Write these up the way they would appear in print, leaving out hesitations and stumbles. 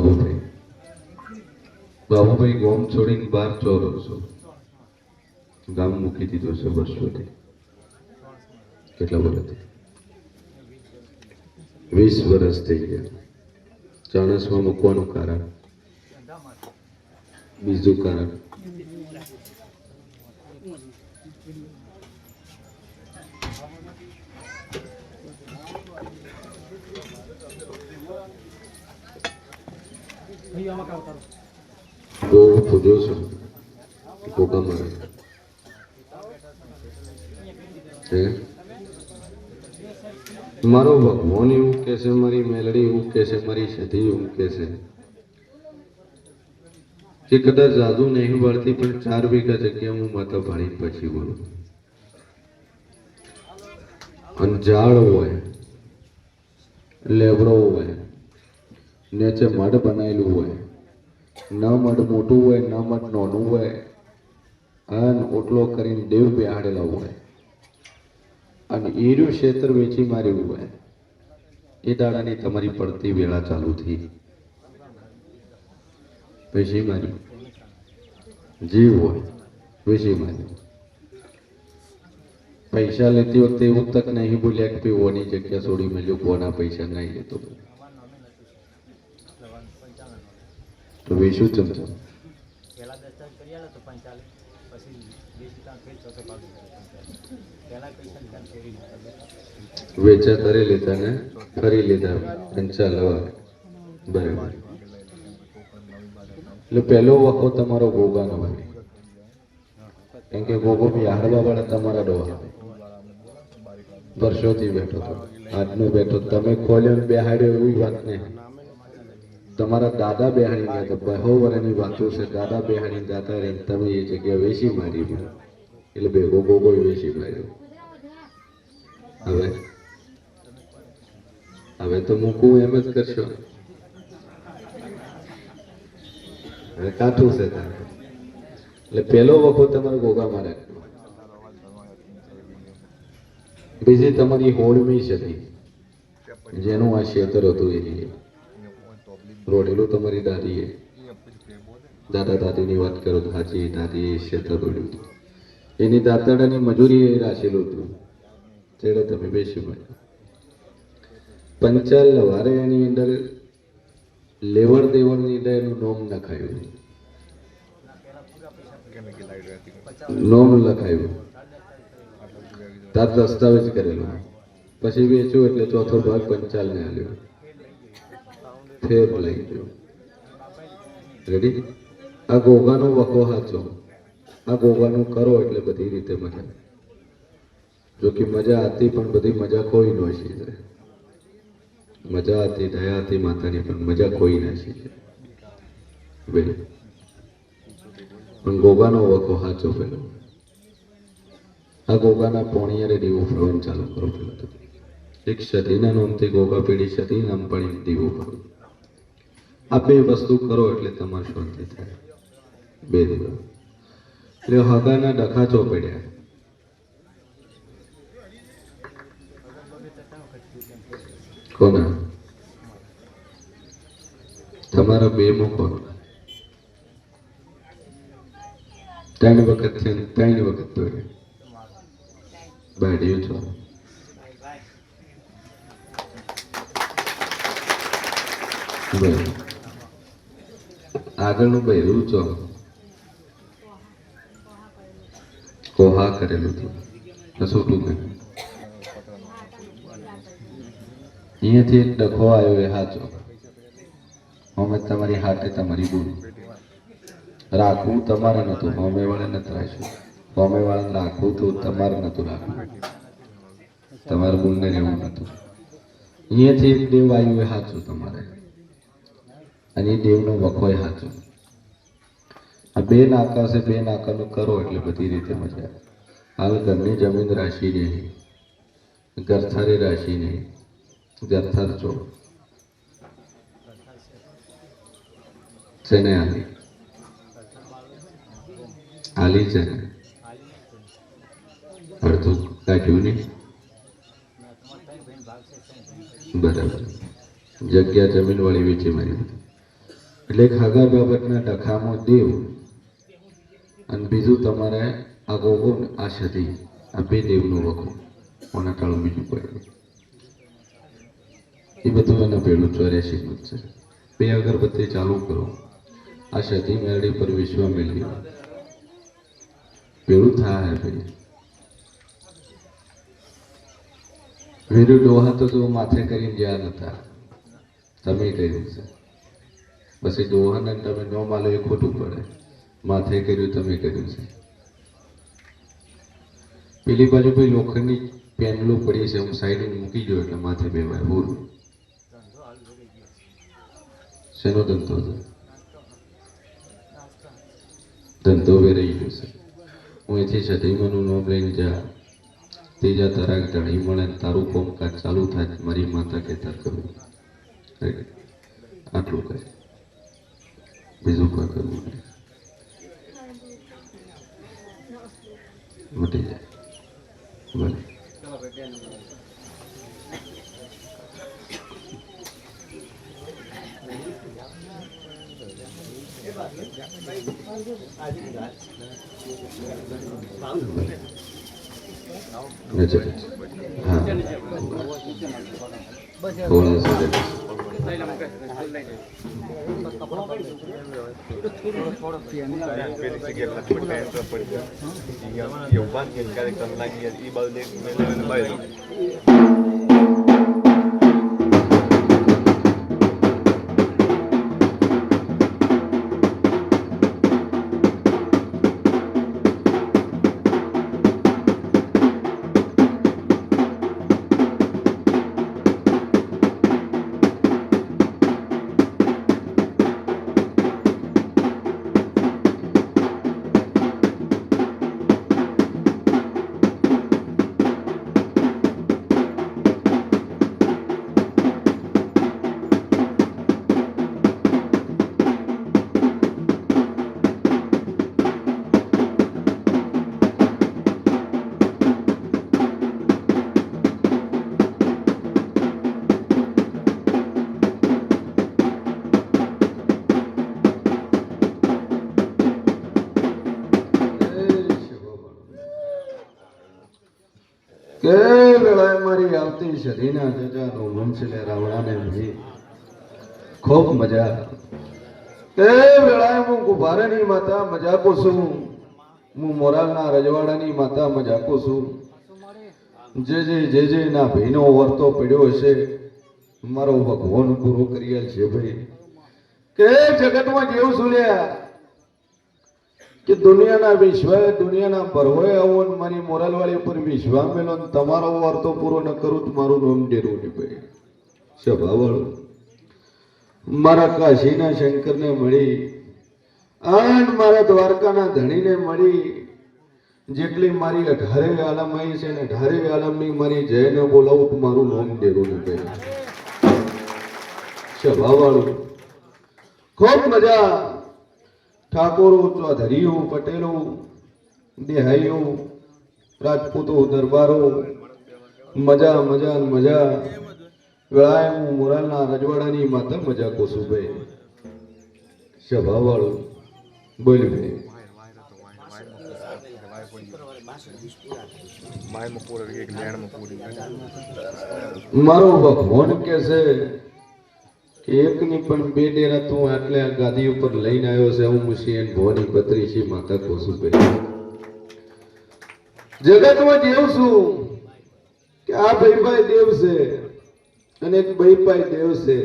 બાબુભાઈ. બાબુભાઈ ગામ છોડીને બહાર ચોરો છો. ગામ મૂકી દીધો છે વર્ષોથી. કેટલા વર્ષથી? 20 વર્ષ થઈ ગયા. ચાણસમાં મૂકવાનું કારણ? બીજું કારણ? બહુ પૂજો છો કોકા મારે મારો ભગવાન એવું કે છે, મારી મેલડી એવું કે છે, મારી સધી એવું કે છે કે કદાચ જાદુ નહીં વળતી પણ 4 વીઘા જગ્યા હું માતા ભાડી પછી બોલું. અને ઝાડ હોય, લેબડો હોય, નીચે મઢ બનાવેલું હોય, ન મઢ મોટું હોય ન મઢ નાનું હોય, અને ઓટલો કરીને દેવ બેહાડેલા હોય, અને એર્યું ક્ષેત્ર વેચી માર્યું હોય, એ દાડાની તમારી પડતી વેળા ચાલુ થઈ. વેચી માર્યું જીવ હોય, વેચી માર્યું. પૈસા લેતી વખતે એવું તક નહીં બોલ્યા કે ભાઈ ઓની જગ્યા છોડી મળ્યું, કોના પૈસા નહીં લેતો તો વેચું ચમચમ વેચા કરી લીધા ને ફરી લીધા 55 બરાબર. એટલે પહેલો વખો તમારો ગોગાનો હોય, કેમ કે ગોગો બિહાડવા વાળા તમારા ડોહા વર્ષોથી બેઠો હતો. આજનો બેઠો તમે ખોલ્યો બેહાડ્યો એવી વાત નહીં. તમારા દાદા બેહાડી ગયા તો બહુ વર્ષની વાતો છે. દાદા બેહાડી દાદા રહીને તમે એ જગ્યા વેચી મારી, એટલે ભેગો ગોગો વેચી માર્યો. હવે તો મૂકવું એમ જ કરશો. હવે કાઠું છે તારે. એટલે પહેલો વખત તમારે ગોગા મારે. બીજી તમારી હોળમી સદી, જેનું આ ક્ષેત્ર હતું એ રોડેલું તમારી દાદીએ. દાદા દાદીની વાત કરો તો સાચી, દાદીએ ક્ષેત્ર રોડ્યું હતું. એની દાતાડાની મજૂરી એ રાખેલું હતું. તેડે તમે બેસી મળ્યા. 55 વારે એની અંદર લેવડ દેવડની અંદર એનું નોમ લખાયું, નોમ લખાયું, તાર દસ્તાવેજ કરેલો. પછી વેચ્યું એટલે ચોથો ભાગ 55 ને આલ્યો, ફેર લઈ ગયો. રેડી? આ ગોગાનો વખો સાચો. આ ગોગાનું કરો એટલે બધી રીતે મજા. જો કે મજા હતી પણ બધી મજા કોઈ ન છે. મજા હતી, દયા હતી માતાની, પણ મજા કોઈ નાશી છે. પણ ગોગાનો વખો સાચો પેલો. આ ગોગાના પોણિયારે દીવો ફરવાનું ચાલુ કરો. પેલો તો એક સતીના નામથી ગોગા પેઢી સતી નામ પણ દીવો કરો. આ 2 વસ્તુ કરો એટલે તમારે શાંતિ થાય. 2 દીવા. એટલે હગાના ડખા ચોપડ્યા. કોના? તમારા 2 મૂકો. 3 વખત છે, 3 વખત તોડે બાડ્યું છો. આગળનું બહેરું છો, કોહા કરેલું હતું. કસોટું કઈ અહીંયાથી એક ડખો આવ્યો એ હાચો. અમે તમારી હાથે તમારી બોલ રાખવું તમારે નતું, હોમે વાળા નથી રાખ્યું. હોમે વાળાને રાખવું તો તમારે નતું રાખવું, તમારે બોલને રહેવું નતું. અહીંયાથી એક દેવ આવ્યું એ હાચું તમારે, અને એ દેવનો વખો એ હાચો. આ 2 નાકા છે, 2 નાકાનું કરો એટલે બધી રીતે મજા. હાલ ઘરની જમીન રાશિ નહીં, ગરથારી રાશિ નહીં. ગરથાર છો છે ને આલી છે ને અડધું કાઢ્યું નહીં. બરાબર. જગ્યા જમીન વાળી વેચી મારી. એટલે ખાગા બાબતના ડખામાં દેવ અને બીજું તમારે આગો કહો ને આ સતી, આ બે દેવનું વખો કોના ટાળું બીજું પડ્યું એ બધું એને પેલું 84 નું છે. બે અગરબત્તી ચાલુ કરો, આ સતી મેળડી પર વિશ્વ મેળવી પેલું થાય ભાઈ. વીરુ ડોહા તો જો માથે કરીને ગયા નતા, તમે કર્યું છે. પછી ડોહાને તમે ન માલો એ ખોટું પડે. માથે કર્યું તમે કર્યું છે. પેલી બાજુ ભાઈ લોખંડની પેનલું પડી છે, હું સાઈડ મૂકી ગયો એટલે માથે બેવાય. બોલ શેનો ધંધો છે? ધંધો વેરાઈ ગયો છે. હું એથી સતીમાનું નામ લઈને જા, ત્રીજા તારા ધણી મળે તારું કોમકાજ ચાલુ થાય, મારી માતા કહેતા કરવું. આટલું કહે, બીજું કોઈ કરવું નહીં. મટી જાય ભલે. હા થોડા કે વેળાએ મારી આવતી શરીના જજાનો વંશલે રાવણાને મળી ખૂબ મજા. કે વેળાએ હું ગુભારાની માતા મજાકો છું, હું મોરાલના રજવાડાની માતા મજાકો છું. જે ના ભીનો વર્તો પડ્યો હશે મારો ભગવાન પૂરો કરી છે ભાઈ. કે જગતમાં જેવું શું લ્યા કે દુનિયાના વિશ્વ દુનિયાના ભરવાય આવો ને મારી મોરાલવાળી ઉપર વિશ્વા મેલો ને તમારો વાર્તો પૂરો ન કરું તો મારું નામ ડેરું નહીં ભાઈ. સ્વભાવવાળું મારા કાશીના શંકરને મળી અને મારા દ્વારકાના ધણીને મળી. જેટલી મારી 18 આલમ આવી છે ને 18 આલમની મારી જયને બોલાવું તો મારું નામ ડેરું નહીં ભાઈ. સ્વભાવવાળું ખૂબ મજા. ઠાકોરો, ચૌધરીઓ, પટેલો, દેહાઈઓ, રાજપૂતો, દરબારો, મજા મજા મજા. વેળાએ હું મોરાલના રજવાડાની માતા મજા કોસુભાઈ. સ્વભાવવાળું બોલ ભાઈ. મારો ભગવાન કે છે એકની પણ બે ડેરા તું આટલે આ ગાદી ઉપર લઈને આવ્યો છે. હું મુશીન ભવાની બત્રીસી માતા કોસુભાઈ. જગતમાં જેવું છું કે આ ભાઈ દેવ છે અને એક ભાઈ દેવ છે.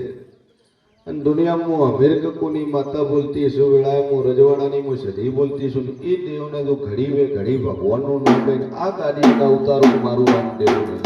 અને દુનિયામાં હું અમેરિકકોની માતા બોલતી છું, વેળાએ હું રજવાડાની હું સધી બોલતી છું. એ દેવને તો ઘડી વે ઘડી ભગવાનનું નામ લઈને આ ગાદી ઉતારું મારું નામ દેવું નહીં.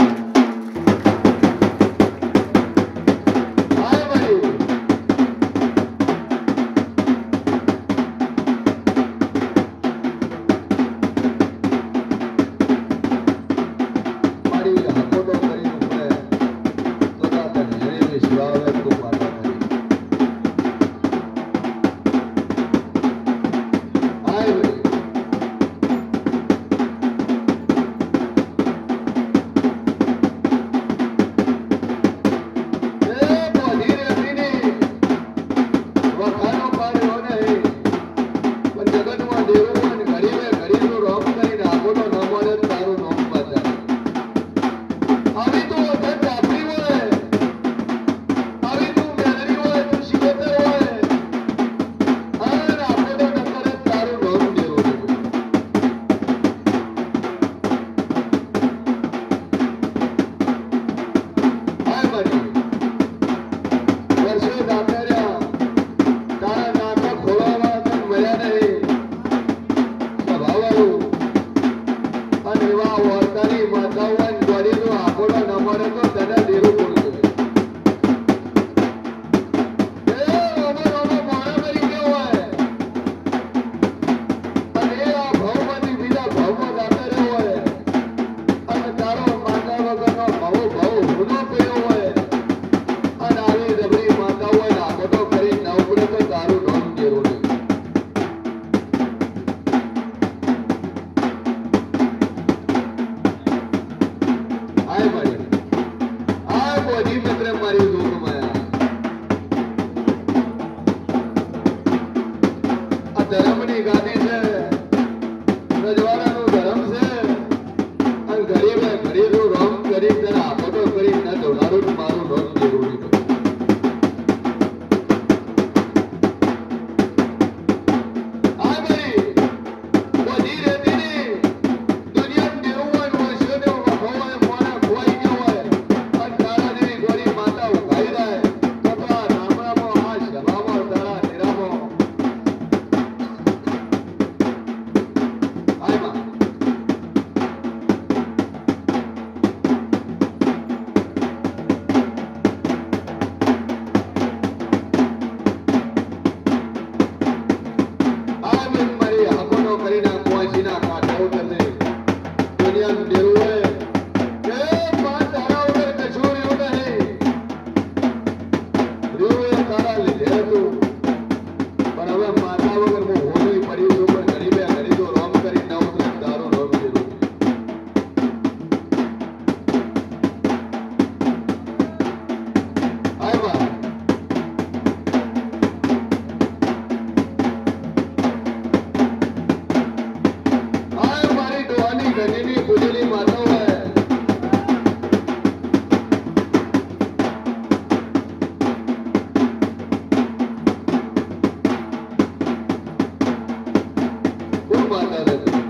માતા નથી.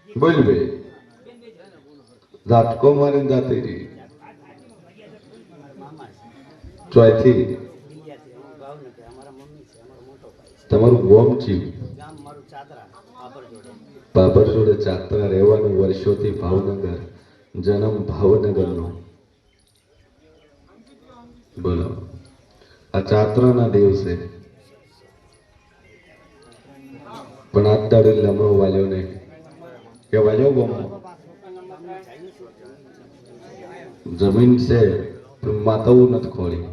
બોલ બે ઝાટકો મારીને જાતી રહી ચોથી તમારું ગોમ ચીવ બાબર જોડે ચાત્રા રહેવાનું વર્ષોથી ભાવનગર જન્મ ભાવનગરનો બોલો આ ચાત્રાના દિવસે પણ આ દાડે લમણો વાલ્યો નહીં કે વાલ્યો ગોમો જમીન છે પણ માતાઓ નથી ખોળી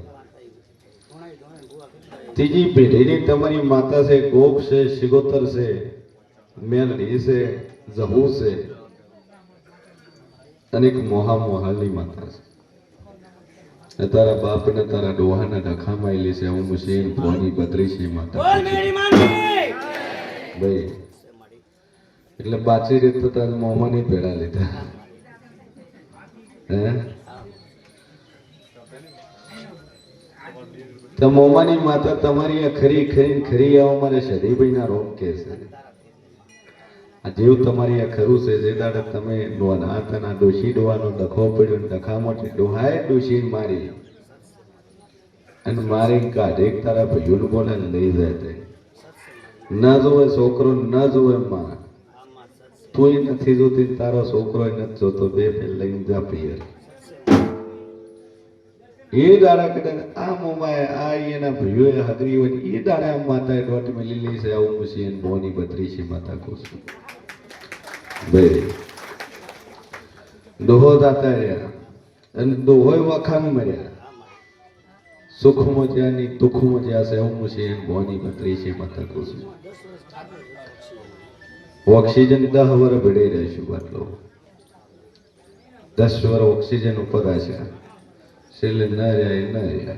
ત્રીજી પેઢીની તમારી માતા છે ગોપ છે શિગોતર છે મેલડી છે જહુ છે અને એક મોહાલની માતા છે તારા બાપ ને તારા ડોહાના ડખામાં એલી છે હું મુશીન ભોની બદ્રીશી માતા ભાઈ એટલે બાચી રીત તો તારા મોમાની પેડા લીધા હે તો મોમાની માતા તમારી ખરી ખરી ખરી આવો મારે શરીભાઈ ના રોગ કે છે આ જેવું તમારી આ ખરું છે જે દાડે તમે નાના ડોશી ડોવાનો ડખો પડ્યો ડખામાં ડોહાએ ડોશી મારી અને મારી કાઢે તારા ભાઈઓને બોલે લઈ જાય તે ન જોવે છોકરો ન જોવે માં તું નથી જોતી તારો છોકરો નથી જોતો બે ફેર લઈને જા પિયર એ દાડા કદાચ આ મોમાએ આ એના ભાઈઓએ હાજરી હોય એ દાડા આમ માતાએ દોટ મેલી લી છે આવું મુશી ભોની બત્રીસી માતા કુસુમ ભાઈ ડોહો દાતા રહ્યા અને ડોહોય વખાણ મર્યા સુખમાં જ્યાં ની દુઃખમાં જ્યાં છે આવું મુશી ભોની બત્રીસી માતા કુસુમ ઓક્સિજન 10 વર્ષ ભેળે રહીશું બાટલો 10 વર્ષ ઓક્સિજન ઉપર હશે છેલ્લે ન રહ્યા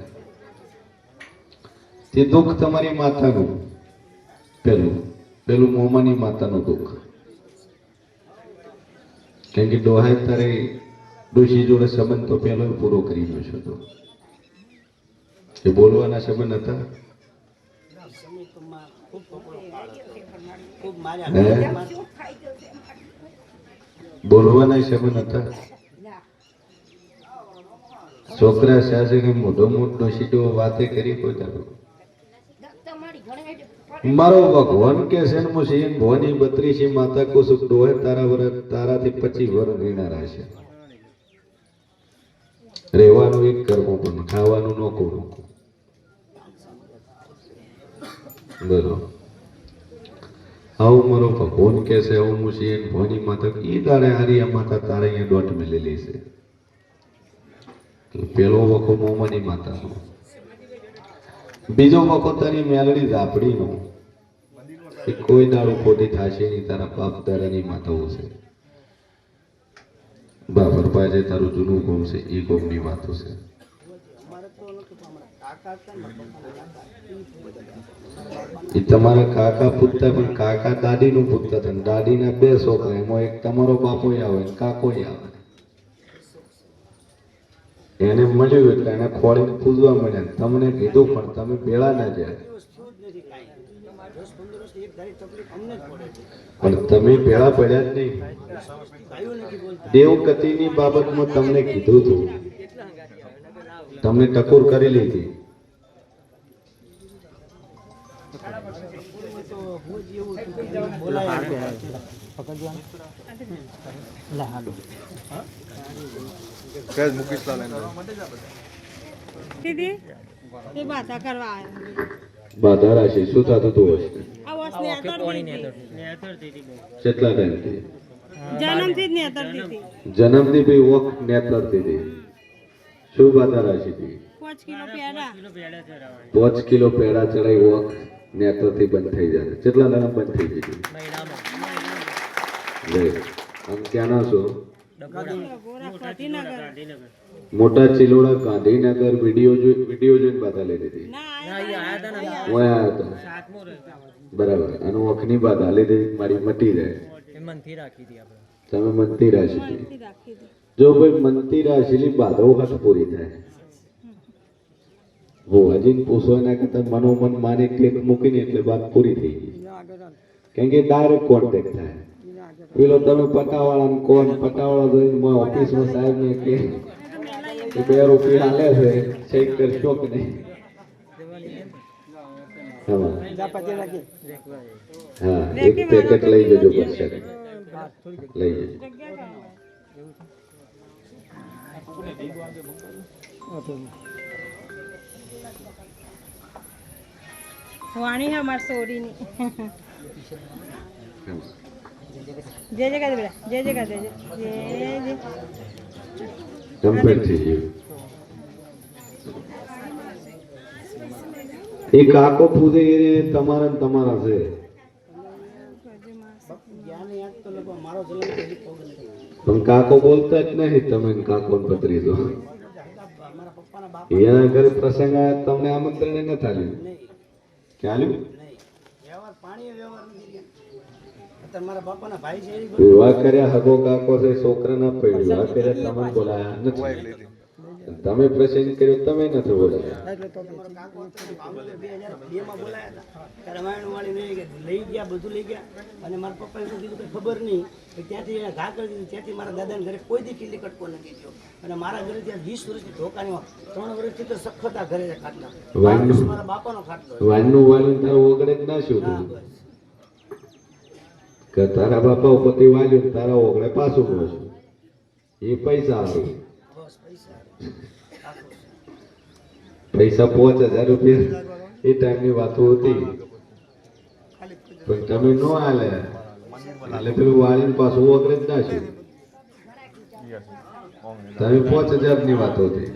તે દુઃખ તમારી માતાનું પેલું મોમાની માતાનું દુઃખ કેમ કે ડોહાય તારે ડોશી જોડે સંબંધ તો પેલો પૂરો કરી દો છો તો એ બોલવાના સંબંધ હતા બોલવાના સંબંધ હતા છોકરા સાસે કે મોઢો મોટો સીધો વાતે કરી કોઈ દાડો મારો ભગવાન કે છે ને મુશીન ભોની બત્રીસી માતા કુસુમ ડોહે તારા વરસ તારાથી 25 વર્ષ રીણા રહેશે રહેવાનું એક કરવું પણ ખાવાનું નો કોરું બોલો આવું મારો ભગવાન કે છે આવું મુશીન ભોની માતા ઈ દાડે હારી આ માતા તારે અહીંયા દોટ મેલેલી છે પેલો વખો મોમાની માતાનો બીજો વખો તારી મેલડી ઝાપડીનો એ કોઈ દાડો ખોટી થશે નહીં તારા બાપ દાદાની માતાઓ છે બાબર પાસે તારું જૂનું ગોમ છે એ ગોમની વાતો છે એ તમારા કાકા પૂછતા પણ કાકા દાદીનું પૂછતા હતા દાદીના 2 છોકરા એમાં એક તમારો બાપોય આવે ને કાકોય આવે એને મળ્યું એટલે એને ખોળીને પૂજવા મળ્યા તમને કીધું પણ તમે ભેળા ના જાય પણ તમે ભેળા પડ્યા જ નહીં દેવગતિની બાબતમાં તમને કીધું હતું તમને ટકોર કરી લીધી બાધા રાશિ શું થતું હતું હશે કેટલા ટાઈમથી જન્મથી ભાઈ વોક નેતરતી હતી શું બાધા રાશિ હતી 5 કિલો પેડા ચડાઈ વોક નેતરથી બંધ થઈ જાય કેટલા દાડા બંધ થઈ ગઈ આમ ક્યાંના છો મોટા ચિલોડા ગાંધીનગર વિડીયો જોઈને બાધા લઈ લીધી બરાબર અને ઓખની બાધા લીધી મારી મટી જાય તમે મનથી રાશિ જો ભાઈ મનથી રાશિની બાધાઓ હાથ પૂરી થાય હો હજી પૂછવા ના કરતા મનોમન માની ક્લિક મૂકીને એટલે વાત પૂરી થઈ ગઈ કેમ કે ડાયરેક્ટ કોન્ટેક્ટ થાય. પેલો તમે પટાવાળાને કોણ પટાવાળા જોઈને ઓફિસમાં સાહેબ ને કે 2 રૂપિયા હાલે છે ચેક કરશો કે નહીં? હા, એક પેકેટ લઈ જજો બસ, લઈ જજો. वाणी है हमारी सोरी नहीं जय जय कर दे बेटा जय जय कर दे जय जय કમ્પ્લીટ થઈ ગયું. એ કાકો પૂછે એ તમારા ને તમારા છે. પણ કાકો બોલતા જ નહીં, તમે કાકો ને પતરી દો. એના ઘરે પ્રસંગ આવ્યા તમને આમંત્રણ ન થાલ્યું? ચાલ્યું? વિવાહ કર્યા હગો કાકો છે, છોકરા ના પડ્યું. વિવાહ કર્યા તમે બોલાયા નથી. તમે પ્રસંગ કર્યો તમે નથી બોલાયા. લઈ ગયા બધું લઈ ગયા અને મારા પપ્પાએ તો કીધું કે ખબર નહીં ત્યાંથી ઘા કરી દીધું. ત્યાંથી મારા દાદાને ઘરે કોઈ દી કિલ્લી કટકો નથી થયો અને મારા ઘરે ત્યાં 20 વર્ષથી ધોકાની 3 વર્ષથી તો સખત આ ઘરે ખાટલા મારા બાપાનો ખાટલો વાનનું વાળું તારું ઓગળે જ ના શું કે તારા બાપા ઉપરથી વાલ્યું તારા ઓગળે પાછું પહોંચ્યું. એ પૈસા આવે પૈસા 5000 રૂપિયા એ ટાઈમની વાતો હતી. પણ તમે નો હાલે એટલે પેલું વાળીને પાછું ઓગળે જ ના શું. તમે 5000 ની વાતો હતી.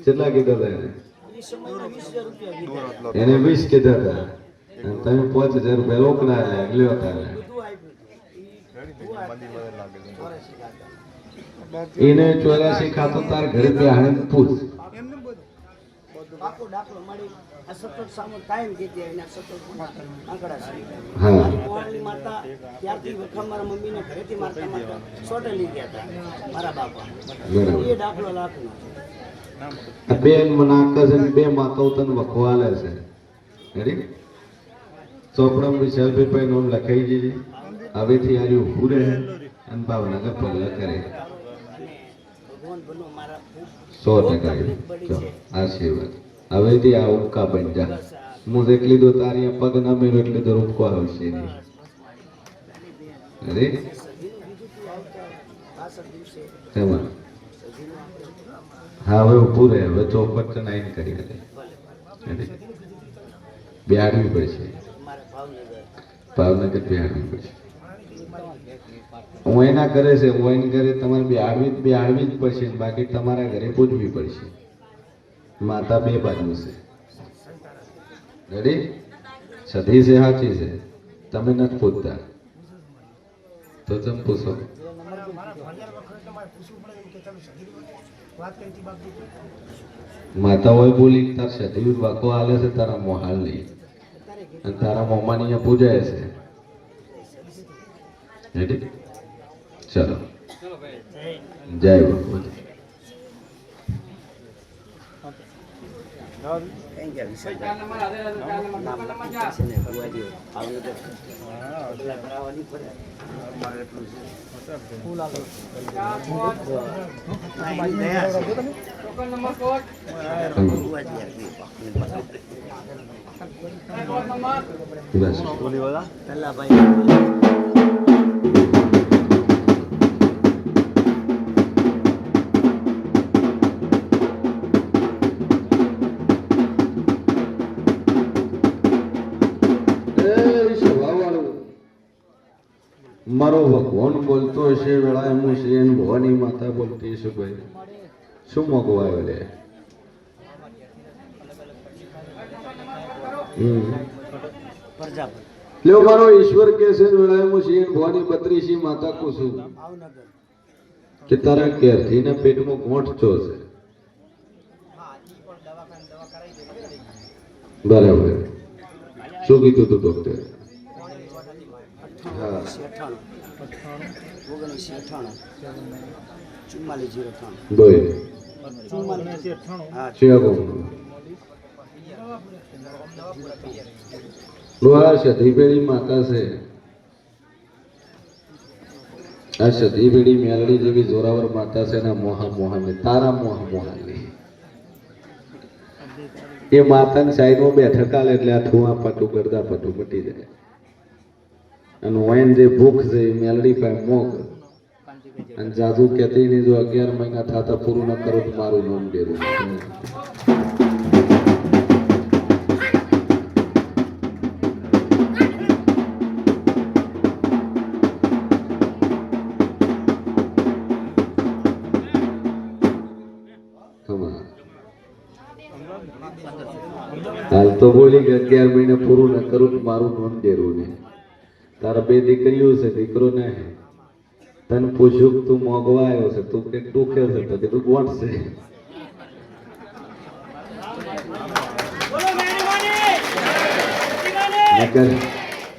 કેટલા કીધા હતા એને? 20 કીધા હતા અને તમે 5000 રૂપિયા રોકડા લ્યો હતા. એને 84 ખાતો તાર ઘરે બેહાડે પૂછ પાકો દાખલો મળી આ સતત સામો કાયમ કીધી એના સતત આંકડા છે. હા, મોહનની માતા ત્યારથી વખત મારા મમ્મીને ઘરેથી મારતા મારતા સોટેલી ગયા હતા મારા બાપા. એ દાખલો લાખનો બેન મનાકસ અને 2 માતાઓ તને વખવાલે છે. રેડી ચોપડા વિશાલભાઈ નામ લખાઈ જઈએ. હવેથી આ ઉભું રહે અને ભાવનગર પગલા કરે. ભગવાન બનો મારા 100% આશીર્વાદ. હવેથી આ ઉપકા બની જા. હું જેટલી દો તારી પગ ના મેળો એટલી તો ઉપકો આવશે નહીં. અરે તેમાં હા હવે ઉભું રહે. હવે ચોપટ નાઈન કરી દે. બેહાડવી પડશે. ભાવનગર બેહાડવી પડશે. હું એના કરે છે હું એને ઘરે તમારે બેહાડવી જ પડશે. બાકી તમારા ઘરે પૂજવી પડશે. માતા 2 બાજુ છે. રેડી? સધી છે સાચી છે. તમે નથી પૂછતા તો તમે પૂછો. માતા હોય બોલી તાર સધી વાકો હાલે છે તારા મોહાલ નહીં અને તારા મોમાની અહીંયા પૂજાય છે. રેડી? ચલો જય ભગવાન. મારો ભગવાન બોલતો હશે વેળા એમ છે અને ભવાની માતા બોલતી હશે. ભાઈ શું મોગો આવ્યો લે? લ્યો મારો ઈશ્વર કે છે વેળા એમ છે ભવાની 32 માતા કુસુમ કે તારા ઘેરથી ને પેટમાં ગોઠ ચો છે. બરાબર. શું કીધું તું ડોક્ટર? હા 99 બોલ. હા શું કહો? આ સધી પેઢી માતા છે. આ સધી પેઢી મેલડી જેવી જોરાવર માતા છે ને મોહા મોહાને તારા મોહા મોહાને એ માતાની સાઈડમાં બેઠક આલે એટલે આ થુઆ પાટું કરતા પાટું મટી જાય. અને વૈન જે ભૂખ છે એ મેલડી પાસે મોગ અને જાદુ કહેતી નહીં જો 11 મહિના થતા પૂરું ન કરું તો મારું નામ ડેરું. હાલ તો બોલી કે 11 મહિને પૂરું ન કરું તો મારું નામ ડેરું નહીં. તારા 2 દીકરીઓ છે, દીકરો નહીં. તને પૂછ્યું તું મોગવા આવ્યો છે, તું કે દુખ્યો છે તો કીધું ગોઠ છે. નકર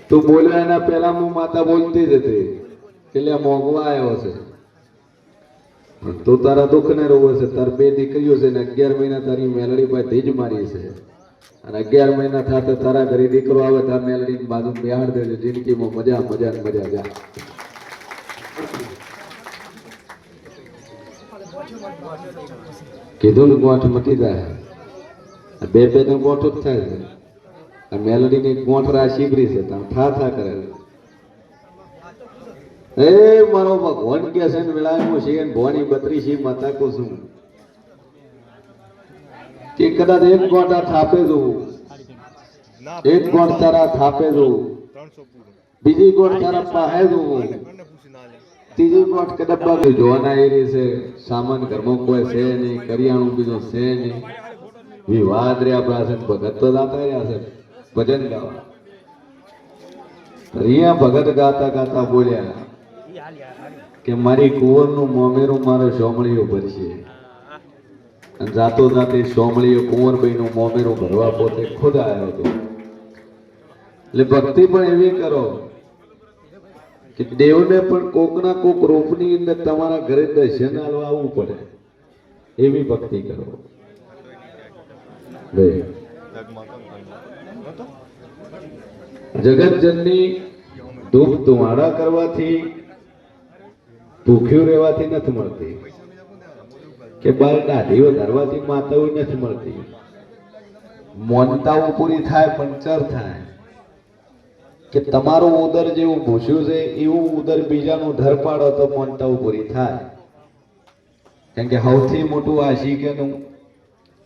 તું બોલ્યો એના પહેલા હું માતા બોલતી જ હતી એટલે મોગવા આવ્યો છે. તું તારા દુઃખ ને રોવે છે. તાર 2 દીકરીઓ છે ને 11 મહિના તારી મેલડી પાસે ધીજ મારી છે અને 11 મહિના થતા તારા ઘરે દીકરો આવે તાર મેલડી બાજુ બેહાડ દેજો. જિંદગીમાં મજા મજા ને મજા જા. કીધું ને ગોઠ મટી જાય. 2 નો ગોઠ જ થાય છે. આ મેલડી ની ગોઠ શીબરી છે તમે થા કરે. એ મારો ભગવાન કે છે ને વેળામાં છે ને ભવાની 32 માતા કો છું કે કદાચ એક ગોઠ આ થાપે જોઉં, એક ગોઠ તારા થાપે જોઉં, બીજી ગોઠ તારા પાસે જોઉં, ત્રીજી ગોઠ કે ડબ્બા જોવાના એ છે. સામાન ઘરમાં કોઈ છે નહીં, કરિયાણું બીજો છે નહીં. વિવાદ રહ્યા પ્રાસન ભગત તો જાતા રહ્યા છે ભજન ગાવા. અહીંયા ભગત ગાતા ગાતા બોલ્યા કે મારી કુંવરનું મોમેરું મારો સોમળીઓ ભરશે. અને જાતો જાતે સોમળીઓ કુંવરભાઈનું મોમેરું ભરવા પોતે ખુદ આવ્યો હતો. એટલે ભક્તિ પણ એવી કરો કે દેવને પણ કોકના કોક રૂપની અંદર તમારા ઘરે દર્શન આલવા આવવું પડે. એવી ભક્તિ કરો. જગતજનની ધૂપ ધુમાડા કરવાથી ભૂખ્યું રહેવાથી નથી મળતી કે બાર દાઢી વધારવાથી માતાઓ નથી મળતી. મોનતાઓ પૂરી થાય પંચર થાય કે તમારું ઉદર જેવું ભૂસ્યું છે એવું ઉદર બીજાનું ધર પાડો તો મોનતાઓ પૂરી થાય. કારણ કે સૌથી મોટું આશી કેનું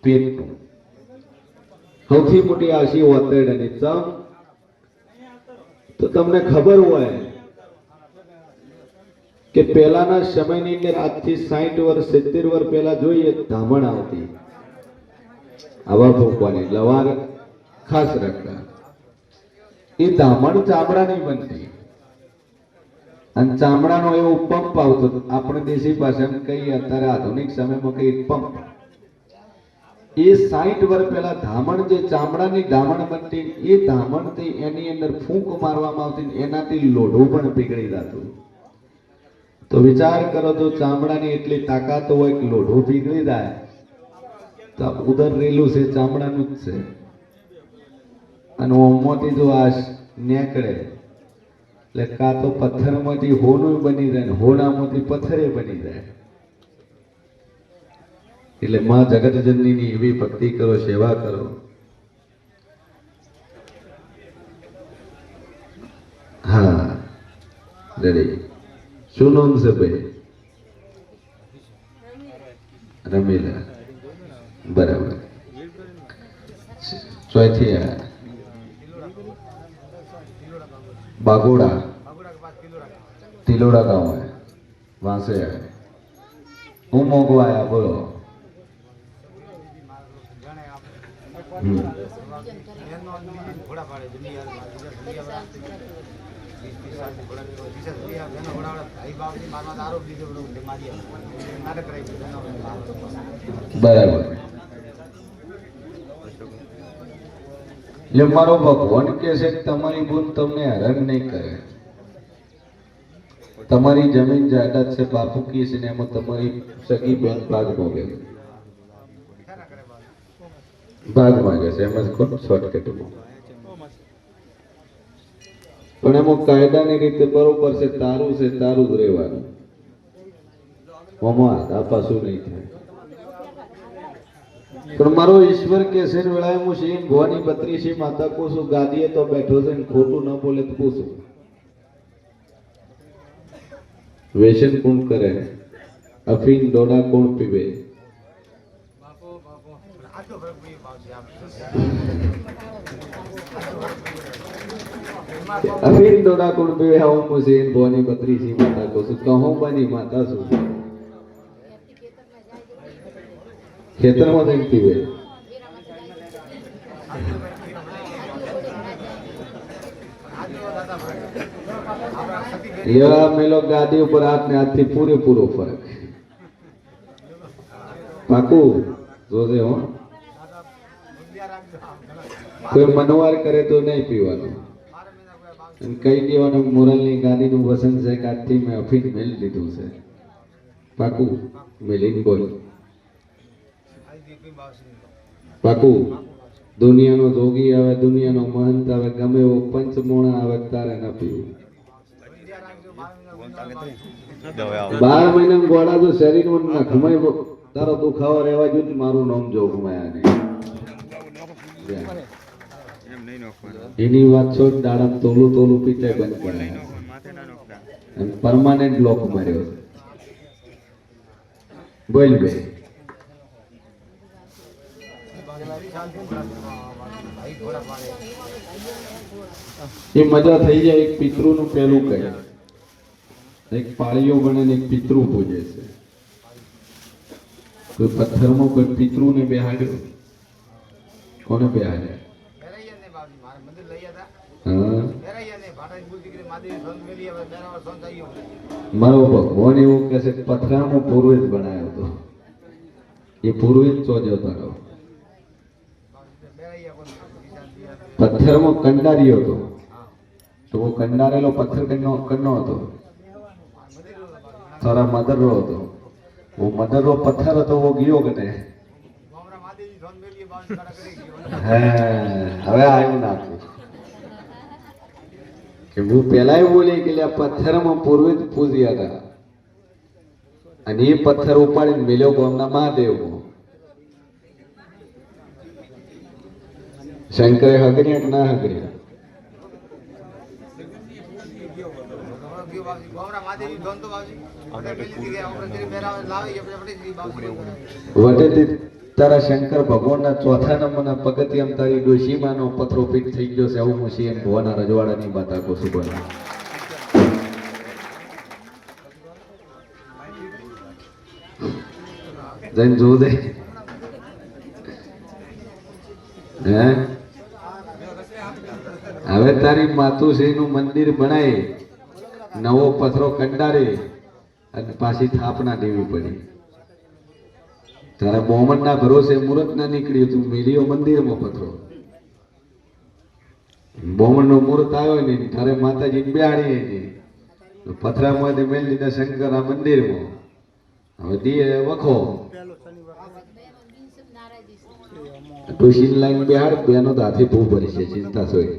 પેટનું. સૌથી મોટી આશી ઓતરડાની. ચમ તો તમને ખબર હોય કે પહેલાના સમયની અંદર આજથી 60 વર્ષ 70 વર્ષ પહેલા જોઈએ ધામણ આવતી આવા ફૂંકવાની લવાર ખાસ રાખતા. એ ધામણ ચામડાની બનતી અને ચામડાનો એવો પંપ આવતો. આપણે દેશી ભાષામાં કહીએ અત્યારે આધુનિક સમયમાં કહીએ પંપ. એ 60 વર્ષ પહેલા ધામણ જે ચામડાની ધામણ બનતી એ ધામણથી એની અંદર ફૂંક મારવામાં આવતી, એનાથી લોઢું પણ પીગળી જતું. તો વિચાર કરો તો ચામડાની એટલી તાકાત હોય કે લોઢું પીગળી જાય તો ઉદર રેલું છે ચામડાનું જ છે. અને ઓમાંથી જો આ નીકળે એટલે કાં તો પથ્થરમાંથી હોનું બની જાય ને હોનામાંથી પથ્થરે બની જાય. એટલે માં જગતજનની એવી ભક્તિ કરો, સેવા કરો. હા રેડી. શું નામ છે ભાઈ? રમીલા. બરાબર. ચોથી बागोड़ा तिलोड़ा गाँव है, वहां से है. હું મોગો આયા બોલો. બરાબર. એટલે મારો ભગવાન કે છે કે તમારી બુન તમને હેરાન નહીં કરે. તમારી જમીન જાયદાદ છે બાપુ કી છે ને એમાં તમારી સગી બેન ભાગ માંગે છે. ભાગ માંગે છે એમ જ કોણ શોર્ટકટમાં. પણ એમાં કાયદાની રીતે બરોબર છે, તારું છે તારું જ રહેવાનું. આમાં પાછું નહીં થાય. પણ મારો ઈશ્વર કે છે ને વેળાએ હું સિંહ ભવાની બત્રીસી માતા કોશું ગાદીએ તો બેઠો છે ને ખોટું ન બોલે તો પૂછું. વ્યસન કોણ કરે, અફીણ દોડા કોણ પીવે, અફીણ દોડા કોણ પીવે. હું સિંહ ભવાની બત્રીસી માતા કોશું કહું બની માતા છું. ખેતરમાં જઈને પીવે. એવા મેલો ગાદી ઉપર હાથ ને હાથથી પૂરેપૂરો ફરક. પાકું જોજે હો. કોઈ મનવાર કરે તો નહીં પીવાનું. કઈ દેવાનું મોરલની ગાદીનું વસન છે કે આજથી મેં અફીણ મેળવી લીધું છે. પાકું મેલીને બોલ. પાકું દુનિયાનો જોગી આવે, દુનિયાનો મહંત આવે, ગમે એવો પંચમોણા આવે તારે ન પીવું. 12 મહિના ગોળા તો શરીરમાં નખમાય તારો દુખાવો રહેવા જો મારું નામ જો ઘુમાયા એની વાત છોડ. દાડમ તોલું તોલું પીતે બંધ કરાય અને પરમાનન્ટ લોક માર્યો છે. બોલ બે એ મજા થઈ જાય. એક પિતૃનું પેલું કહે, એક પાળીઓ બને ને એક પિતૃ પૂજે છે. કોઈ પથ્થરમાં કોઈ પિતૃને બેહાડ્યો. કોને બેહાડ્યા? મારો ભગવાન એવું કહે છે પથરામાં પૂર્વેજ બનાવ્યો હતો. એ પૂર્વેજ ચો જતો રહ્યો. પથ્થરમાં કંડાર્યો હતો તો वो કંડારેલો પથ્થર કનો હતો? થોડા મદરરો હતો. वो મદરરો પથ્થર હતો वो ગયો કે નહીં? હવે આવ્યું નાખું કે હું પેલા એવું બોલી કે આ પથ્થરમાં પૂર્વે જ પૂજ્યા હતા અને એ પથ્થર ઉપાડીને મેલ્યો ગામના મહાદેવમાં. શંકરે હગર્યા કે ના હગર્યા? વટેથી તારા શંકર ભગવાનના ચોથા નંબરના પગથિયામાં તારી ડોશીમાનો પથરો ફીટ થઈ ગયો છે. આવું હું સિંહ ભુવાના રજવાડાની વાત આખો છું બોલ. જઈને જોવું દે. હે હવે તારી માતુશ્રી નું મંદિર બનાવી, નવો પથરો કંડારી અને પાછી સ્થાપના દેવી પડી. તારા મોહમ્મદ ના ભરોસે મુહૂર્ત ના નીકળ્યું, તું મેલ્યો મંદિરમાં પથરો. મોહમ્મદ નો મુહૂર્ત આવ્યો ને તારે માતાજી બેહાડી નહીં, પથરામાંથી મેળ લીધા શંકર આ મંદિરમાં. હવે દીએ વખો ટુશીન લાઈન બેહાડ, બેનો તો હાથી બહુ ભરી છે, ચિંતા સોય.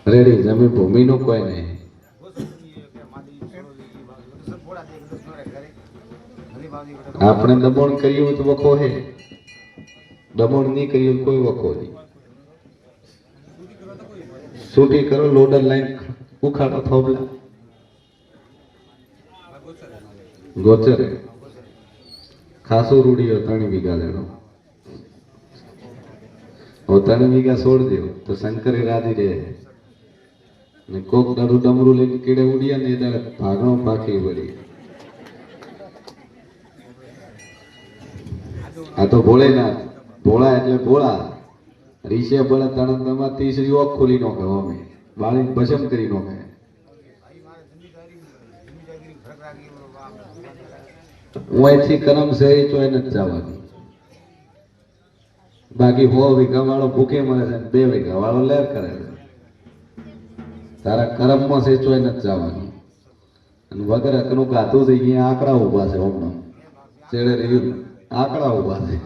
રેડી જમીન ભૂમિનું કોઈ નહીં. આપણે દબાણ કર્યું તો વખો હે, દબાણ નહીં કર્યું કોઈ વખો નહીં. છૂટી કરો, લોડર લાઈન ઉખાડો થોબલા ગોચરે ખાસો રૂડિયો 3 વીઘા લેનો. હવે 3 વીઘા છોડ દો તો શંકરે રાજી રહે ને કોક દાડું ડમરું લઈને કીડે ઉડ્યા ને એ દાડે ભાગણો પાકી વળી. આ તો ભોળેનાથ, ભોળા એટલે ભોળા. રીશે બળે તણંદમાં તીસરી ઓખ ખોલી નો કહો, અમે બાળી ભસમ કરી નો કહે. હું અહીંથી કરમ છે એ ચોય નથી જવાની. બાકી 100 વીઘા વાળો ભૂખે મળે છે, 2 વીઘા વાળો લેર કરે છે. તારા કરમમાં છે ચોય નથી જવાનું. અને વગર હકનું ગાતું છે અહીંયા આંકડા ઉભા છે. હમણાં ચેડે રહ્યું આંકડા ઉભા છે.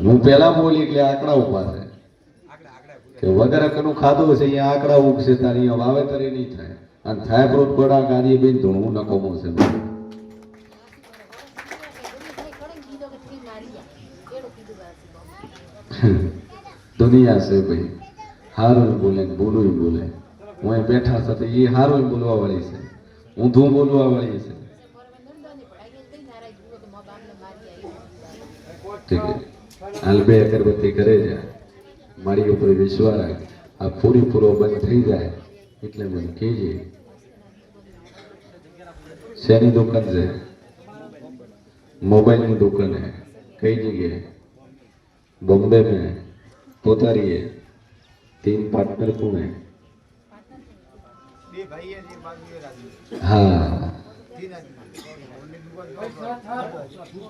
હું પેલા બોલી એટલે આંકડા ઉભા છે કે વગર અકનું ખાધું હશે અહીંયા આંકડા ઉગશે તારી અહીંયા વાવેતર ય નહીં થાય અને થાય પ્રોત ગોડા ગાડી બેન ધૂણવું નકોમો છે દુનિયા છે ભાઈ હારું બોલે ને બોલું બોલે હું અહીં બેઠા સાથે એ હારું બોલવા વાળી છે ઊંધું બોલવા વાળી છે ઠીક છે હાલ બે અગરબત્તી કરે છે મારી ઉપર વિશ્વાસ રાખ આ પૂરો બંધ થઈ જાય એટલે મને કહેજે શેની દુકાન છે મોબાઈલની દુકાન है कई जगह बॉम्बे में पोतारी है 3 पार्टनर कौन है हाँ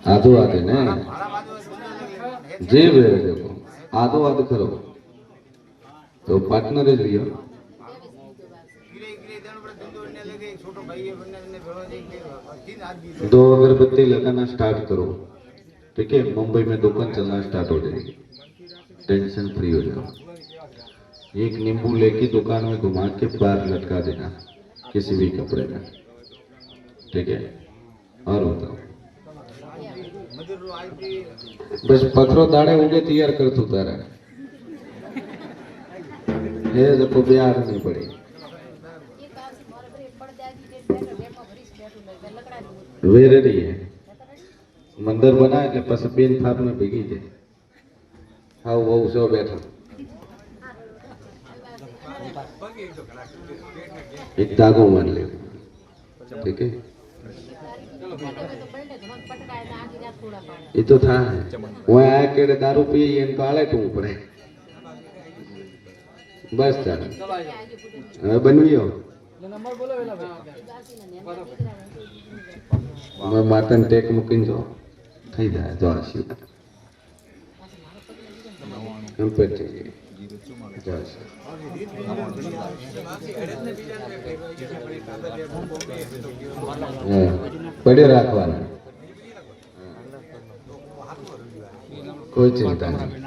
आधो आधे ने जे देखो आधो आधो करो तो पार्टनर જ लियो दो अगरबत्ती लगाना स्टार्ट करो ठीक है मुंबई में दुकान चलना स्टार्ट हो जाएगी टेंशन फ्री हो जाओ एक नींबू लेके दुकान में घुमा के बाहर लटका देना किसी भी कपड़े में ठीक है और बताओ बस पत्थरों दाड़े उगे तैयार कर तू तारा ये देखो बिहार नहीं पड़ी वेरेडी है मंदिर बना એટલે પછી બેન થાપ में ભેગી જાય હાવ બહુ સો બેઠા एक धागो मान ले ठीक है ये तो था वो आया के दारू पी इनको आले टू पड़े बस चाल હવે બનવીઓ मैं मातन टेक मुकिन जो થઈ જાય જો આશી કમ્પ્લીટ થઈ ગઈ જો આશી પડે રાખવાના કોઈ ચિંતા નહીં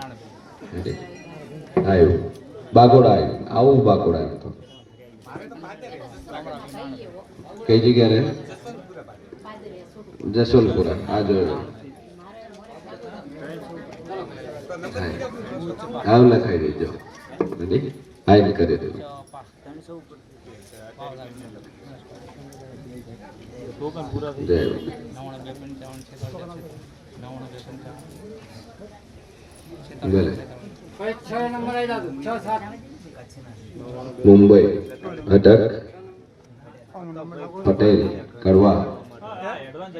આવ્યું બાગોડા આવ્યું આવું બાગોડા આવ્યું તો કઈ જગ્યા રહે જસવંતપુરા આ જોયું આવ લખાઈ દેજો આઈ કરી દેજો मुंबई अटक पटेल कड़वा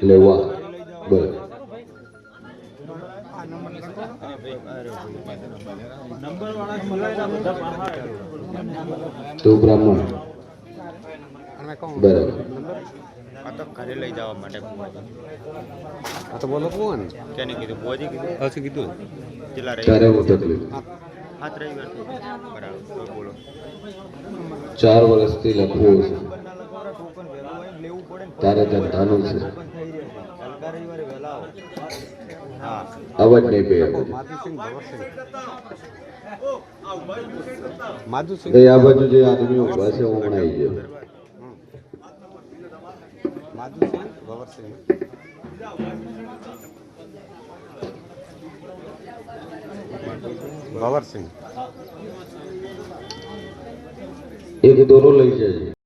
लेवा बोल तो ब्राह्मण बराबर આ તો ઘરે લઈ જવા માટે આ તો બોલો કોણ કેને કીધું બોજી કીધું હશે કીધું કેટલા રહી તારે હું તકલીફ 7 રવિવાર બરાબર તો બોલો 4 વર્ષથી લખવું છે તારે ધંધાનું છે હા અવાજ નહીં પે માધુસિંહ ભવરસિંહ માધુસિંહ એ આ બાજુ જે આદમી ઉભા છે હું હમણાં આવી ગયો માધુસિંહ ભવરસિંહ ભવરસિંહ એક દોરો લઈ જજે